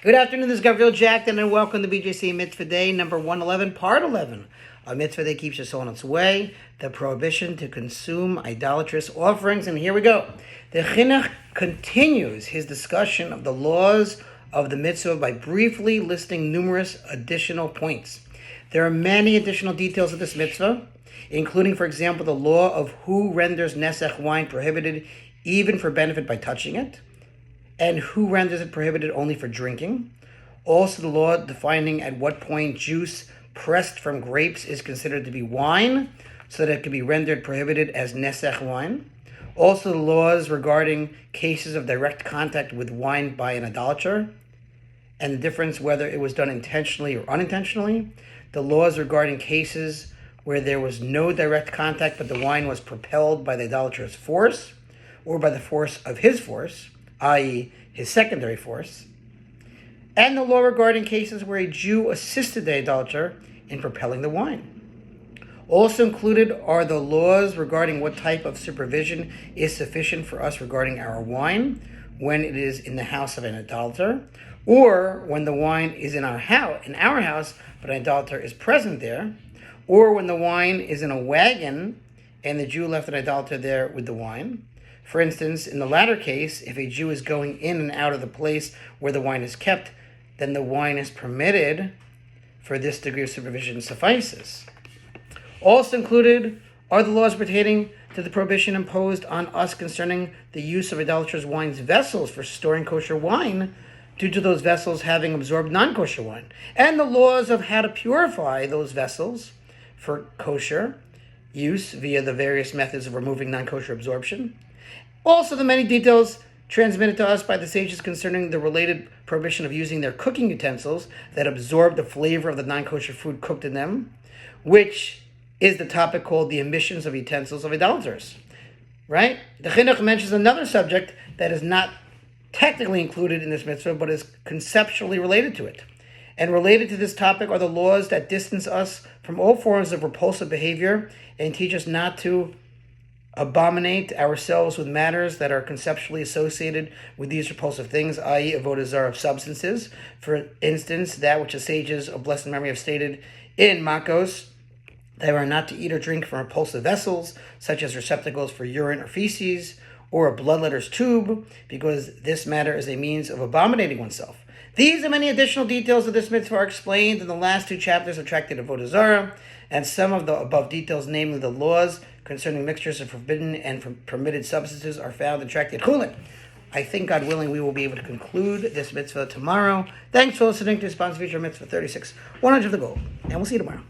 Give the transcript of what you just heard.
Good afternoon, this is Gabriel Jackson, and welcome to BJC Mitzvah A, number 111, part 11. A mitzvah that keeps us on its way, the prohibition to consume idolatrous offerings. And here we go. The Chinuch continues his discussion of the laws of the mitzvah by briefly listing numerous additional points. There are many additional details of this mitzvah, including, for example, the law of who renders nesech wine prohibited even for benefit by touching it, and who renders it prohibited only for drinking. Also, the law defining at what point juice pressed from grapes is considered to be wine, so that it can be rendered prohibited as nesech wine. Also, the laws regarding cases of direct contact with wine by an idolater, and the difference whether it was done intentionally or unintentionally. The laws regarding cases where there was no direct contact, but the wine was propelled by the idolater's force, or by the force of his force, i.e. his secondary force, and the law regarding cases where a Jew assisted the idolater in propelling the wine. Also included are the laws regarding what type of supervision is sufficient for us regarding our wine when it is in the house of an idolater, or when the wine is in our house, but an idolater is present there, or when the wine is in a wagon and the Jew left an idolater there with the wine. For instance, in the latter case, if a Jew is going in and out of the place where the wine is kept, then the wine is permitted, for this degree of supervision suffices. Also included are the laws pertaining to the prohibition imposed on us concerning the use of idolatrous wine's vessels for storing kosher wine, due to those vessels having absorbed non-kosher wine, and the laws of how to purify those vessels for kosher use via the various methods of removing non-kosher absorption. Also, the many details transmitted to us by the sages concerning the related prohibition of using their cooking utensils that absorb the flavor of the non-kosher food cooked in them, which is the topic called the emissions of utensils of idolaters. Right? The Chinuch mentions another subject that is not technically included in this mitzvah, but is conceptually related to it. And related to this topic are the laws that distance us from all forms of repulsive behavior and teach us not to abominate ourselves with matters that are conceptually associated with these repulsive things, i.e. avodah zarah of substances. For instance, that which the sages of blessed memory have stated in Makos, they are not to eat or drink from repulsive vessels, such as receptacles for urine or feces, or a bloodletter's tube, because this matter is a means of abominating oneself. These and many additional details of this mitzvah are explained in the last two chapters of Tractate Avodah Zarah, and some of the above details, namely the laws concerning mixtures of forbidden and permitted substances, are found in Tractate Chulin. I think, God willing, we will be able to conclude this mitzvah tomorrow. Thanks for listening to Response Feature Mitzvah 36, 100 of the Gold, and we'll see you tomorrow.